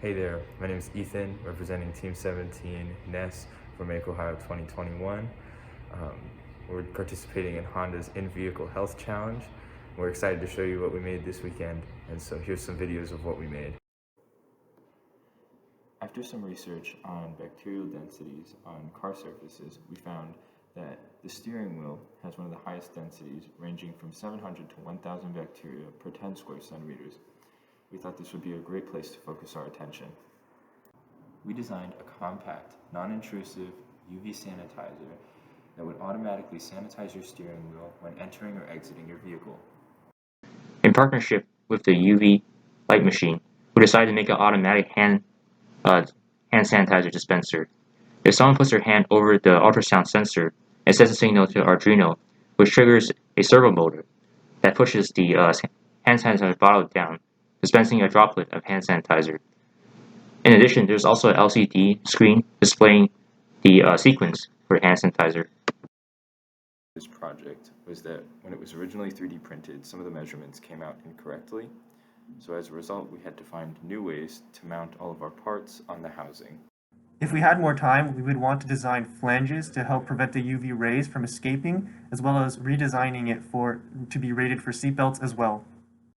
Hey there, my name is Ethan, representing Team 17 NES for MakeOHI 2021. We're participating in Honda's In-Vehicle Health Challenge. We're excited to show you what we made this weekend, and so here's some videos of what we made. After some research on bacterial densities on car surfaces, we found that the steering wheel has one of the highest densities, ranging from 700 to 1,000 bacteria per 10 square centimeters. We thought this would be a great place to focus our attention. We designed a compact, non-intrusive UV sanitizer that would automatically sanitize your steering wheel when entering or exiting your vehicle. In partnership with the UV light machine, we decided to make an automatic hand sanitizer dispenser. If someone puts their hand over the ultrasound sensor, it sends a signal to Arduino, which triggers a servo motor that pushes the hand sanitizer bottle down, dispensing a droplet of hand sanitizer. In addition, there's also an LCD screen displaying the sequence for hand sanitizer. This project was that when it was originally 3D printed, some of the measurements came out incorrectly. So as a result, we had to find new ways to mount all of our parts on the housing. If we had more time, we would want to design flanges to help prevent the UV rays from escaping, as well as redesigning it to be rated for seatbelts as well.